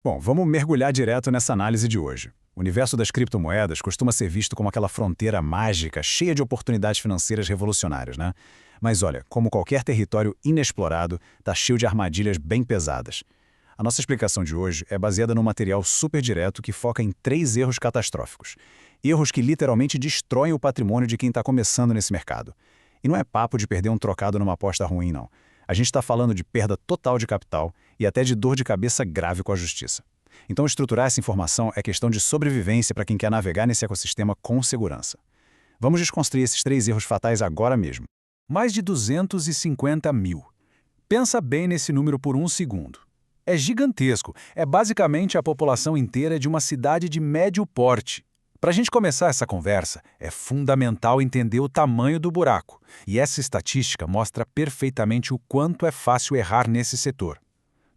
Bom, vamos mergulhar direto nessa análise de hoje. O universo das criptomoedas costuma ser visto como aquela fronteira mágica, cheia de oportunidades financeiras revolucionárias, né? Mas olha, como qualquer território inexplorado, está cheio de armadilhas bem pesadas. A nossa explicação de hoje é baseada num material super direto que foca em 3 erros catastróficos. Erros que literalmente destroem o patrimônio de quem está começando nesse mercado. E não é papo de perder um trocado numa aposta ruim, não. A gente está falando de perda total de capital e até de dor de cabeça grave com a justiça. Então, estruturar essa informação é questão de sobrevivência para quem quer navegar nesse ecossistema com segurança. Vamos desconstruir esses 3 erros fatais agora mesmo. Mais de 250 mil. Pensa bem nesse número por um segundo. É gigantesco, é basicamente a população inteira de uma cidade de médio porte. Para a gente começar essa conversa, é fundamental entender o tamanho do buraco, e essa estatística mostra perfeitamente o quanto é fácil errar nesse setor.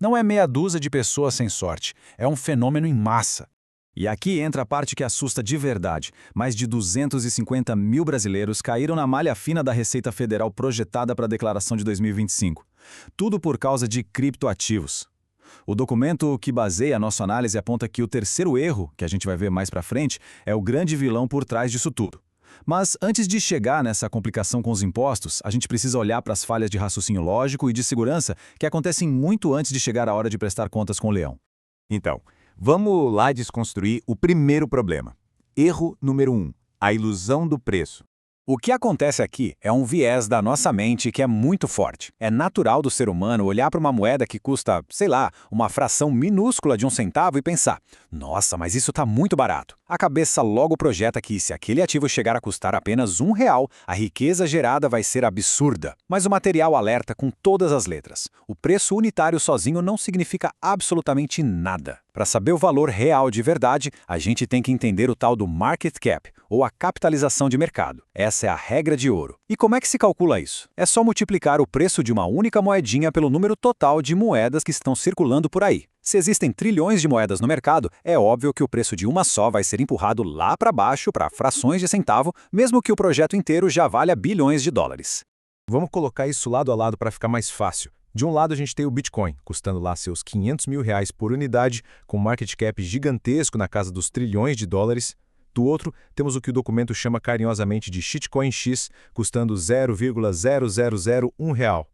Não é meia dúzia de pessoas sem sorte, é um fenômeno em massa. E aqui entra a parte que assusta de verdade. Mais de 250 mil brasileiros caíram na malha fina da Receita Federal projetada para a declaração de 2025. Tudo por causa de criptoativos. O documento que baseia a nossa análise aponta que o terceiro erro, que a gente vai ver mais para frente, é o grande vilão por trás disso tudo. Mas antes de chegar nessa complicação com os impostos, a gente precisa olhar para as falhas de raciocínio lógico e de segurança que acontecem muito antes de chegar a hora de prestar contas com o leão. Então, vamos lá desconstruir o primeiro problema. Erro número 1, a ilusão do preço. O que acontece aqui é um viés da nossa mente que é muito forte. É natural do ser humano olhar para uma moeda que custa, sei lá, uma fração minúscula de um centavo e pensar: nossa, mas isso está muito barato. A cabeça logo projeta que se aquele ativo chegar a custar apenas R$1, a riqueza gerada vai ser absurda. Mas o material alerta com todas as letras. O preço unitário sozinho não significa absolutamente nada. Para saber o valor real de verdade, a gente tem que entender o tal do market cap, ou a capitalização de mercado. Essa é a regra de ouro. E como é que se calcula isso? É só multiplicar o preço de uma única moedinha pelo número total de moedas que estão circulando por aí. Se existem trilhões de moedas no mercado, é óbvio que o preço de uma só vai ser empurrado lá para baixo para frações de centavo, mesmo que o projeto inteiro já valha bilhões de dólares. Vamos colocar isso lado a lado para ficar mais fácil. De um lado a gente tem o Bitcoin, custando lá seus R$500 mil por unidade, com market cap gigantesco na casa dos trilhões de dólares. Do outro, temos o que o documento chama carinhosamente de shitcoin X, custando R$0,0001.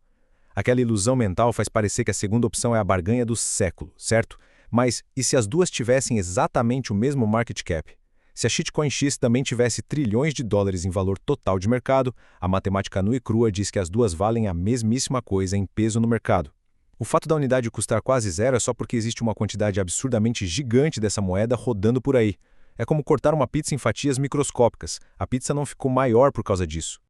Aquela ilusão mental faz parecer que a segunda opção é a barganha do século, certo? Mas e se as duas tivessem exatamente o mesmo market cap? Se a shitcoin X também tivesse trilhões de dólares em valor total de mercado, a matemática nua e crua diz que as duas valem a mesmíssima coisa em peso no mercado. O fato da unidade custar quase zero é só porque existe uma quantidade absurdamente gigante dessa moeda rodando por aí. É como cortar uma pizza em fatias microscópicas. A pizza não ficou maior por causa disso.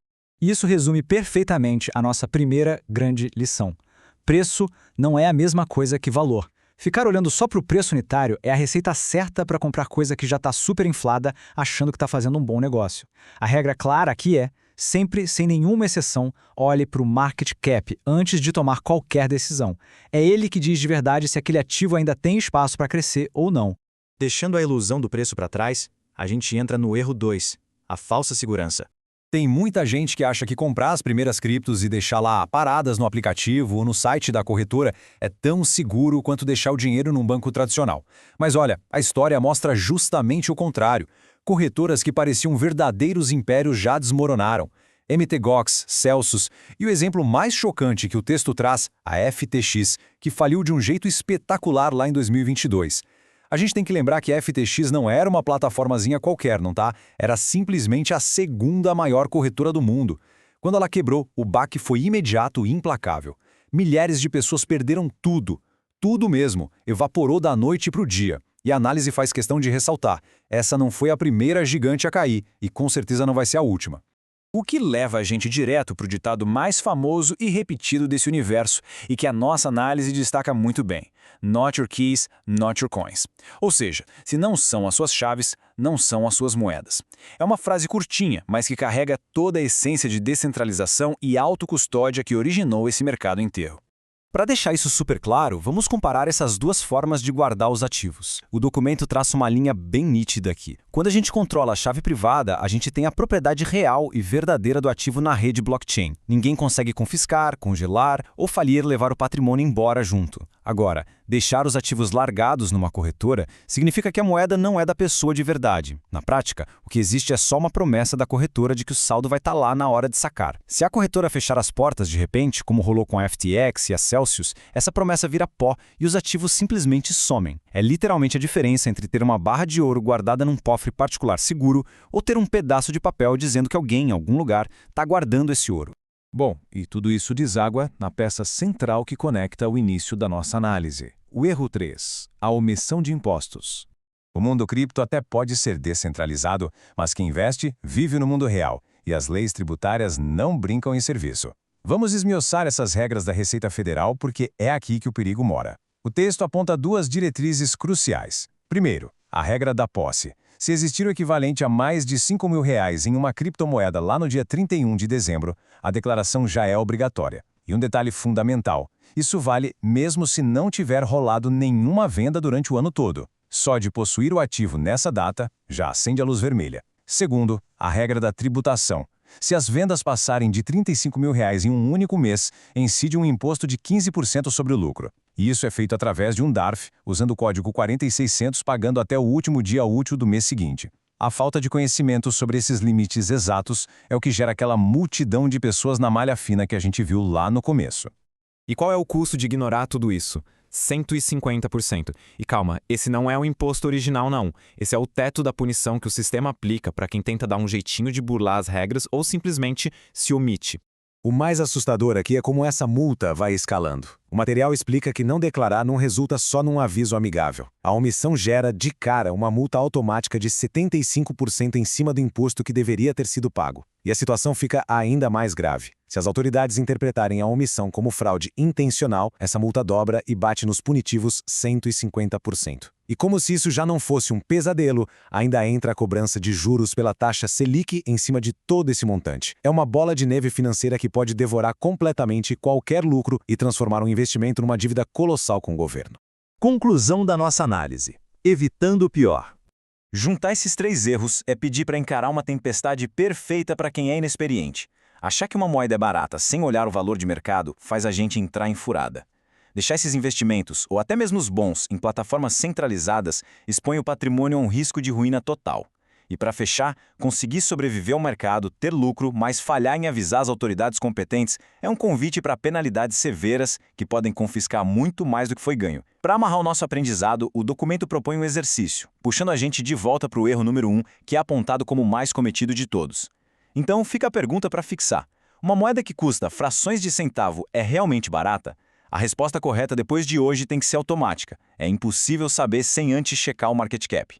Isso resume perfeitamente a nossa primeira grande lição. Preço não é a mesma coisa que valor. Ficar olhando só para o preço unitário é a receita certa para comprar coisa que já está super inflada, achando que está fazendo um bom negócio. A regra clara aqui é, sempre, sem nenhuma exceção, olhe para o market cap antes de tomar qualquer decisão. É ele que diz de verdade se aquele ativo ainda tem espaço para crescer ou não. Deixando a ilusão do preço para trás, a gente entra no erro 2, a falsa segurança. Tem muita gente que acha que comprar as primeiras criptos e deixar lá paradas no aplicativo ou no site da corretora é tão seguro quanto deixar o dinheiro num banco tradicional. Mas olha, a história mostra justamente o contrário. Corretoras que pareciam verdadeiros impérios já desmoronaram. MTGOX, Celsius e o exemplo mais chocante que o texto traz, a FTX, que faliu de um jeito espetacular lá em 2022. A gente tem que lembrar que a FTX não era uma plataformazinha qualquer, não tá? Era simplesmente a segunda maior corretora do mundo. Quando ela quebrou, o baque foi imediato e implacável. Milhares de pessoas perderam tudo. Tudo mesmo. Evaporou da noite para o dia. E a análise faz questão de ressaltar. Essa não foi a primeira gigante a cair, e com certeza não vai ser a última. O que leva a gente direto para o ditado mais famoso e repetido desse universo e que a nossa análise destaca muito bem. Not your keys, not your coins. Ou seja, se não são as suas chaves, não são as suas moedas. É uma frase curtinha, mas que carrega toda a essência de descentralização e autocustódia que originou esse mercado inteiro. Para deixar isso super claro, vamos comparar essas duas formas de guardar os ativos. O documento traça uma linha bem nítida aqui. Quando a gente controla a chave privada, a gente tem a propriedade real e verdadeira do ativo na rede blockchain. Ninguém consegue confiscar, congelar ou falir levar o patrimônio embora junto. Agora, deixar os ativos largados numa corretora significa que a moeda não é da pessoa de verdade. Na prática, o que existe é só uma promessa da corretora de que o saldo vai estar lá na hora de sacar. Se a corretora fechar as portas de repente, como rolou com a FTX e a Celsius, essa promessa vira pó e os ativos simplesmente somem. É literalmente a diferença entre ter uma barra de ouro guardada num cofre particular seguro ou ter um pedaço de papel dizendo que alguém, em algum lugar, está guardando esse ouro. Bom, e tudo isso deságua na peça central que conecta o início da nossa análise. O erro 3. A omissão de impostos. O mundo cripto até pode ser descentralizado, mas quem investe vive no mundo real, e as leis tributárias não brincam em serviço. Vamos esmiuçar essas regras da Receita Federal porque é aqui que o perigo mora. O texto aponta duas diretrizes cruciais. Primeiro, a regra da posse. Se existir o equivalente a mais de R$ 5.000 em uma criptomoeda lá no dia 31 de dezembro, a declaração já é obrigatória. E um detalhe fundamental, isso vale mesmo se não tiver rolado nenhuma venda durante o ano todo. Só de possuir o ativo nessa data, já acende a luz vermelha. Segundo, a regra da tributação. Se as vendas passarem de R$ 35.000 em um único mês, incide um imposto de 15% sobre o lucro. E isso é feito através de um DARF, usando o código 4600, pagando até o último dia útil do mês seguinte. A falta de conhecimento sobre esses limites exatos é o que gera aquela multidão de pessoas na malha fina que a gente viu lá no começo. E qual é o custo de ignorar tudo isso? 150%. E calma, esse não é o imposto original não. Esse é o teto da punição que o sistema aplica para quem tenta dar um jeitinho de burlar as regras ou simplesmente se omite. O mais assustador aqui é como essa multa vai escalando. O material explica que não declarar não resulta só num aviso amigável. A omissão gera, de cara, uma multa automática de 75% em cima do imposto que deveria ter sido pago. E a situação fica ainda mais grave. Se as autoridades interpretarem a omissão como fraude intencional, essa multa dobra e bate nos punitivos 150%. E como se isso já não fosse um pesadelo, ainda entra a cobrança de juros pela taxa Selic em cima de todo esse montante. É uma bola de neve financeira que pode devorar completamente qualquer lucro e transformar um investimento numa dívida colossal com o governo. Conclusão da nossa análise. Evitando o pior. Juntar esses três erros é pedir para encarar uma tempestade perfeita para quem é inexperiente. Achar que uma moeda é barata sem olhar o valor de mercado faz a gente entrar em furada. Deixar esses investimentos, ou até mesmo os bons, em plataformas centralizadas, expõe o patrimônio a um risco de ruína total. E para fechar, conseguir sobreviver ao mercado, ter lucro, mas falhar em avisar as autoridades competentes é um convite para penalidades severas que podem confiscar muito mais do que foi ganho. Para amarrar o nosso aprendizado, o documento propõe um exercício, puxando a gente de volta para o erro número 1, que é apontado como o mais cometido de todos. Então fica a pergunta para fixar. Uma moeda que custa frações de centavo é realmente barata? A resposta correta depois de hoje tem que ser automática. É impossível saber sem antes checar o market cap.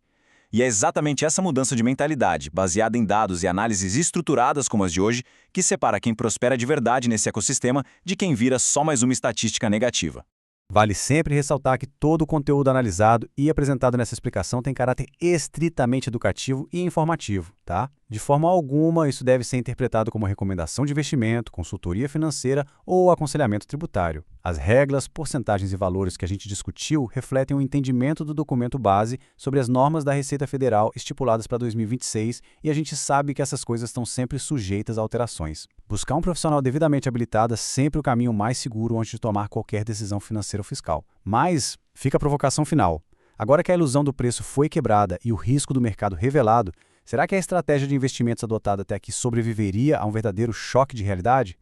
E é exatamente essa mudança de mentalidade, baseada em dados e análises estruturadas como as de hoje, que separa quem prospera de verdade nesse ecossistema de quem vira só mais uma estatística negativa. Vale sempre ressaltar que todo o conteúdo analisado e apresentado nessa explicação tem caráter estritamente educativo e informativo, tá? De forma alguma, isso deve ser interpretado como recomendação de investimento, consultoria financeira ou aconselhamento tributário. As regras, porcentagens e valores que a gente discutiu refletem o entendimento do documento base sobre as normas da Receita Federal estipuladas para 2026 e a gente sabe que essas coisas estão sempre sujeitas a alterações. Buscar um profissional devidamente habilitado é sempre o caminho mais seguro antes de tomar qualquer decisão financeira ou fiscal. Mas fica a provocação final. Agora que a ilusão do preço foi quebrada e o risco do mercado revelado, será que a estratégia de investimentos adotada até aqui sobreviveria a um verdadeiro choque de realidade?